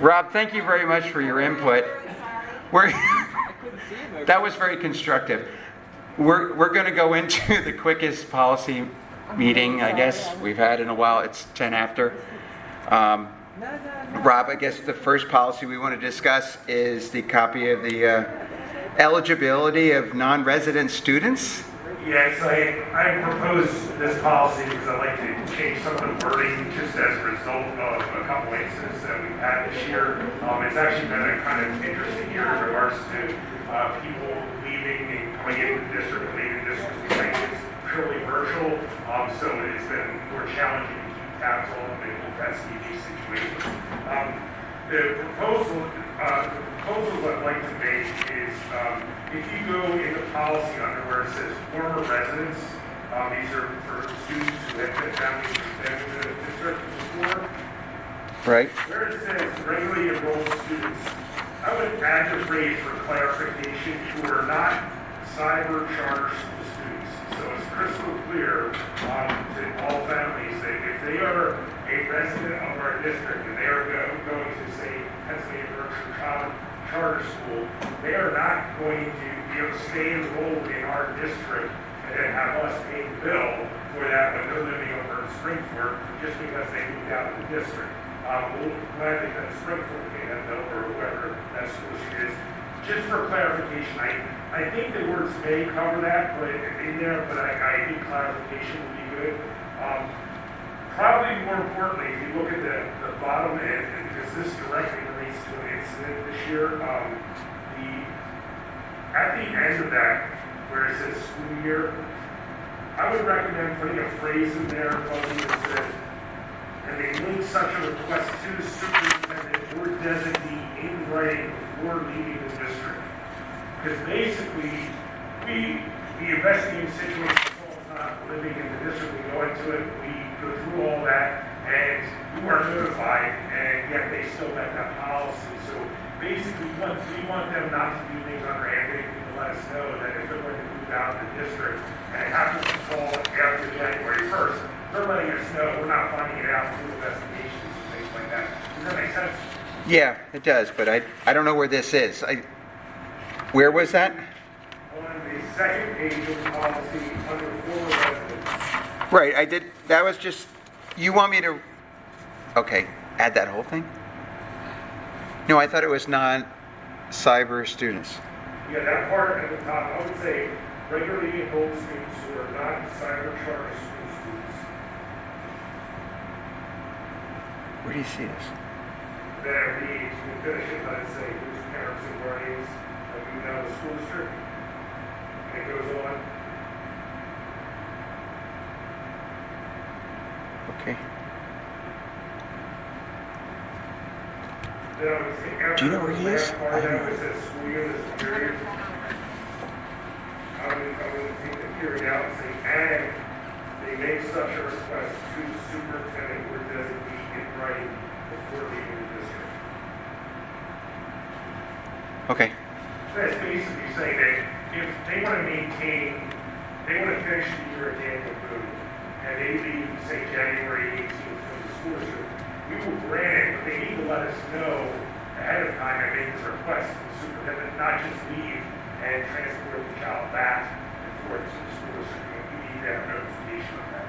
Rob, thank you very much for your input. That was very constructive. We're going to go into the quickest policy meeting, I guess, we've had in a while. It's 10 after. Rob, I guess the first policy we want to discuss is the copy of the eligibility of non-resident students. Yes, I proposed this policy because I'd like to change some of the wording just as a result of a couple incidents that we've had this year. It's actually been a kind of interesting year in regards to people leaving and coming into the district and leaving the district. We think it's purely virtual, so it's been more challenging to keep tabs on the SDG situation. The proposal I'd like to make is if you go into policy under where it says former residents, these are for students who have been families who've been in the district before. Right. Where it says regularly enrolled students, I would add the phrase for clarification who are not cyber charter school students. So it's crystal clear to all families that if they are a resident of our district and they are going to, say, Pennsylvania Berkshire Charter School, they are not going to be able to stay enrolled in our district and then have us pay the bill for that when they're living over in Springford just because they moved out of the district. We'll gladly let Springford pay that bill or whoever that school is. Just for clarification, I think the words may cover that in there, but I think clarification would be good. Probably more importantly, if you look at the bottom end, because this directly relates to an incident this year, at the end of that, where it says school year, I would recommend putting a phrase in there that says, and they link such a request to the superintendent or designee in writing before leaving the district. Because basically, we investigate situations if someone's not living in the district, we go into it, we go through all that, and you are notified, and yet they still met that policy. So basically, we want them not to do things underhanded to let us know that if they're going to move out of the district, and it happens to fall after January 1st, they're letting us know we're not finding it out through investigations and things like that. Does that make sense? Yeah, it does, but I don't know where this is. Where was that? On the second page of the policy under former residents. Right, I did. That was just, you want me to, okay, add that whole thing? No, I thought it was non-cyber students. Yeah, that part at the top, I would say regularly enrolled students who are not cyber charter school students. Where do you see this? Then it reads, we finish it, let it say, whose parents and guardians have moved out of the school district. And it goes on. Okay. Then I would say, Do you know where he is? I don't know. It says school year, this period. I would take the period out and say, and they make such a request to the superintendent or designee in writing before leaving the district. Okay. That's basically saying that if they want to maintain, they want to finish the year at Daniel Boone, and they leave, say, January 18th from the school district, we will grant it, but they need to let us know ahead of time and make the request to the superintendent, not just leave and transport the child back and forth to the school district. We need to have notification of that.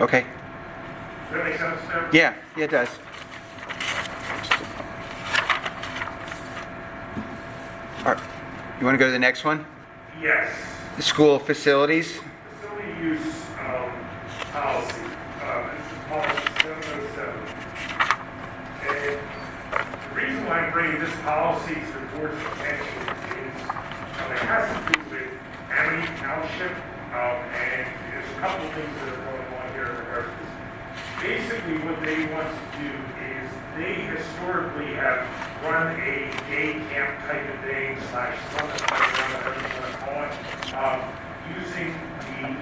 Okay. Does that make sense, Steph? Yeah, it does. All right. You want to go to the next one? Yes. The school facilities. Facility use policy. This is policy 707. And the reason why I'm bringing this policy to the board's attention is it has to do with Amity Township, and there's a couple of things that are going on here in regards to this. Basically, what they want to do is they historically have run a day camp type of thing, /summer playground, whatever you want to call it, using the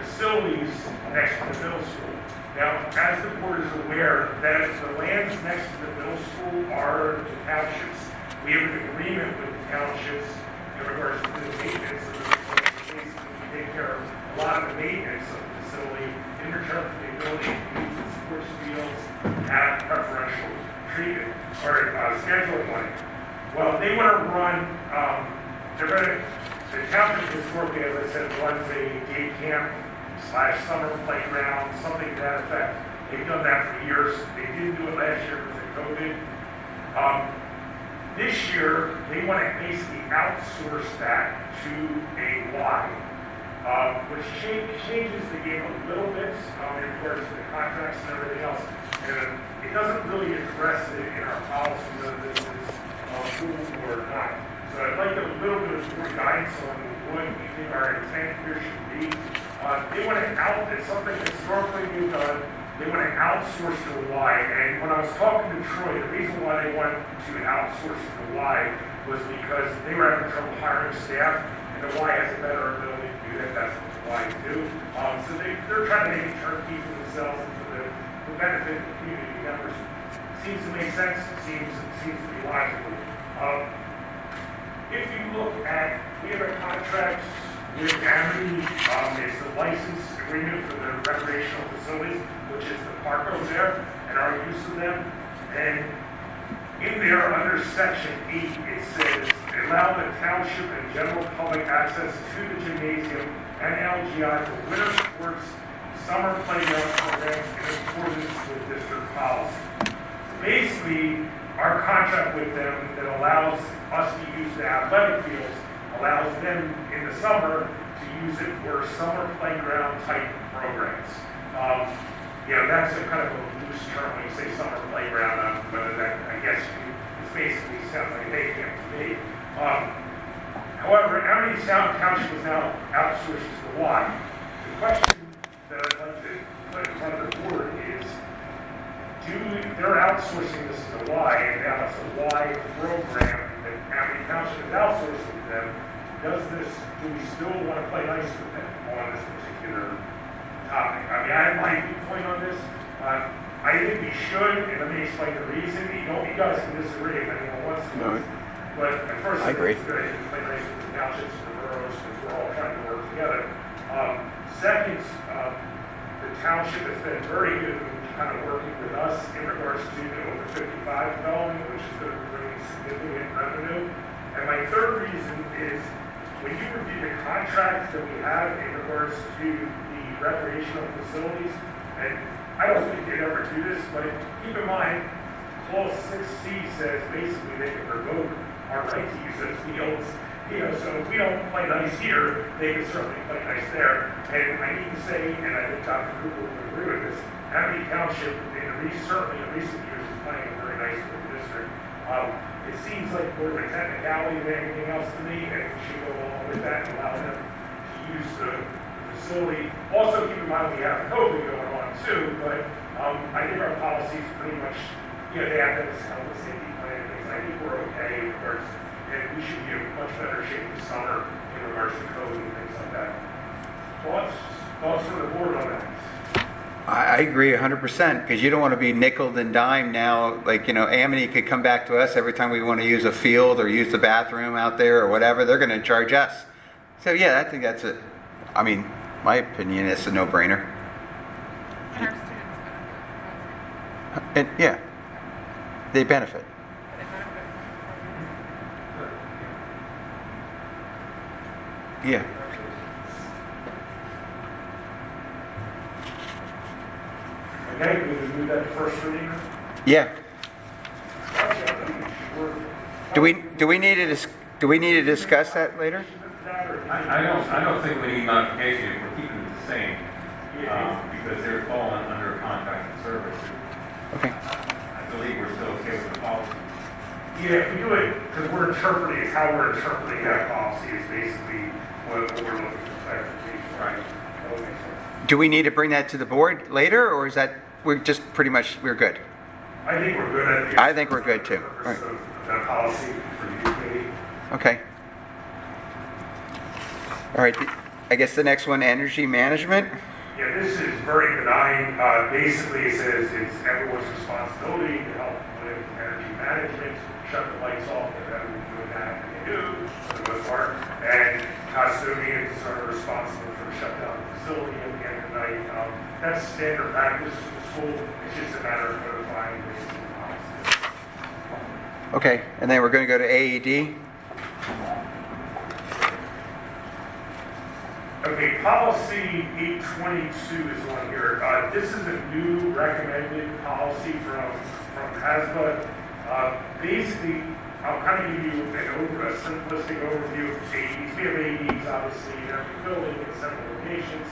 facilities next to the middle school. Now, as the board is aware, that the lands next to the middle school are the townships. We have an agreement with the townships in regards to the maintenance of the facilities. We take care of a lot of the maintenance of the facility in return for the ability to use the sports treatment or scheduling money. Well, they want to run, the township historically, as I said, runs a day camp / summer playground, something to that effect. They've done that for years. They didn't do it last year because of COVID. This year, they want to basically outsource that to a Y, which changes the game a little bit in regards to the contracts and everything else. And it doesn't really address it in our policy whether this is approved or not. So I'd like a little bit of more guidance on what we think our intent here should be. They want to it's something historically we've done. They want to outsource to a Y. And when I was talking to Troy, the reason why they wanted to outsource to the Y was because they were having trouble hiring staff, and the Y has a better ability to do that. That's what the Y do. So they're trying to make it turnkey for themselves and for the benefit of the community members. Seems to make sense. Seems to be logical. If you look at, we have a contract with Amity. It's the license agreement for the recreational facilities, which is the park over there, and our use of them. And in there, under section 8, it says, allow the township and general public access to the gymnasium and LGI for winter sports, summer playground programs in accordance with district policy. Basically, our contract with them that allows us to use the athletic fields allows them in the summer to use it for summer playground type programs. That's a kind of a loose term when you say summer playground, whether that, I guess, it basically sounds like a day camp to me. However, Amity Township is now outsourced to the Y. The question that I'd like to put in front of the board is, they're outsourcing this to the Y, and now it's a Y program that Amity Township is outsourcing to them. Do we still want to play nice with them on this particular topic? I mean, I have my viewpoint on this. I think we should, and let me explain the reason. You guys can disagree if anyone wants to. No. But at first, I agree. It's good. You play nice with the townships and the boroughs because we're all trying to work together. Second, the township has been very good in kind of working with us in regards to the over 55 development, which is going to bring significant revenue. And my third reason is when you review the contracts that we have in regards to the recreational facilities, and I don't think they'd ever do this, but keep in mind, Clause 6C says basically they can revoke our right to use those fields. So if we don't play nice here, they can certainly play nice there. And I need to say, and I think Dr. Cooper would agree with this, Amity Township, certainly in recent years, is playing very nice with the district. It seems like more of a technicality than anything else to me, and we should go along with that and allow them to use the facility. Also, keep in mind we have COVID going on too, but I think our policies pretty much, they have this health and safety plan and things. I think we're okay in regards, and we should be in much better shape this summer in regards to COVID and things like that. Thoughts from the board on that? I agree 100% because you don't want to be nickeled and dimed now. Like, Amity could come back to us every time we want to use a field or use the bathroom out there or whatever. They're going to charge us. So, yeah, I think that's my opinion, it's a no-brainer. And our students benefit. And, yeah, they benefit. They benefit. Yeah. Okay, we can move that to first reading. Yeah. Do we need to discuss that later? I don't think we need modification if we're keeping it the same, because they're falling under a contracted service. Okay. I believe we're still okay with the policy. Yeah, if we do it, because we're interpreting, how we're interpreting that policy is basically what we're looking for clarification. Right. That would make sense. Do we need to bring that to the board later, or is that we're good? I think we're good. I think we're good, too. Right. Right. That policy for you, committee. Okay. All right. I guess the next one, energy management. Yeah, this is very benign. Basically, it says it's everyone's responsibility to help with energy management, shut the lights off if everyone's doing that, and they do, for the most part. And custodians are responsible for shutting down the facility at the end of the night. That's standard practice in the school. It's just a matter of notifying the policy. Okay, and then we're going to go to AED. Okay, policy 822 is on here. This is a new recommended policy from HASBA. Basically, I'll kind of give you a simplistic overview of AEDs. We have AEDs, obviously, in every building in several locations.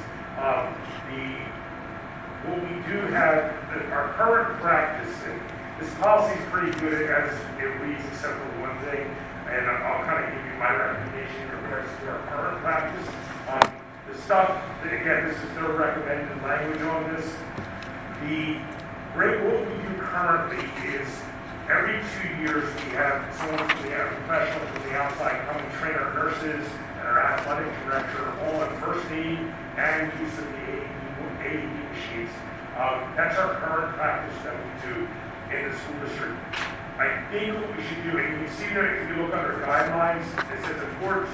What we do have, our current practice, and this policy is pretty good as it reads, except for one thing, and I'll kind of give you my recommendation in regards to our current practice. The stuff, again, this is no recommended language on this. What we do currently is every 2 years we have professionals from the outside come and train our nurses and our athletic director all on first aid and use of the AED machines. That's our current practice that we do in the school district. I think what we should do, and you can see that if you look under guidelines, it says the 14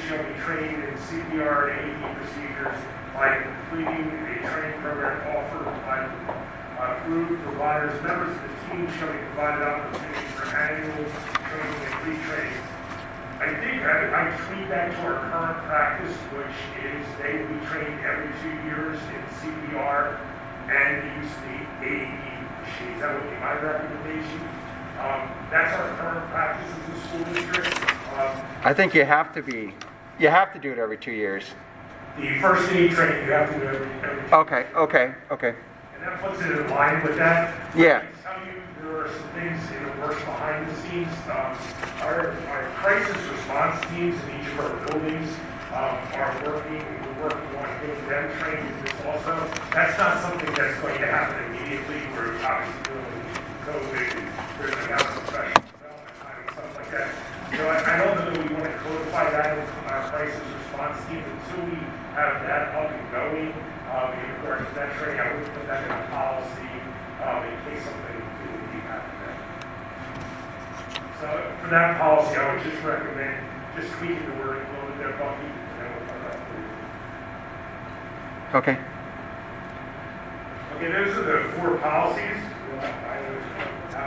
shall be trained in CPR and AED procedures by completing a training program offered by approved providers. Members of the team shall be provided opportunities for annual training and retraining. I think I tweak that to our current practice, which is they will be trained every 2 years in CPR and use the AED machines. That would be my recommendation. That's our current practice as a school district. I think you have to do it every 2 years. The first aid training, you have to do every Okay. And that puts it in line with that. Yeah. I can tell you there are some things in the works behind the scenes. Our crisis response teams in each of our buildings we're working on getting them trained in this also. That's not something that's going to happen immediately. We're obviously doing COVID, there's an out professional development time and stuff like that. So I don't know that we want to codify that in our crisis response team until we have that up and going. In regards to that training, I would put that in a policy in case something really happened there. So for that policy, I would just recommend just tweaking the wording a little bit there, Bucky, and then we'll put that through. Okay. Okay, those are the 4 policies.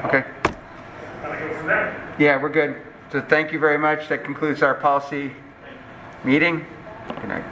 Okay. Can I go from there? Yeah, we're good. So thank you very much. That concludes our policy meeting. Good night.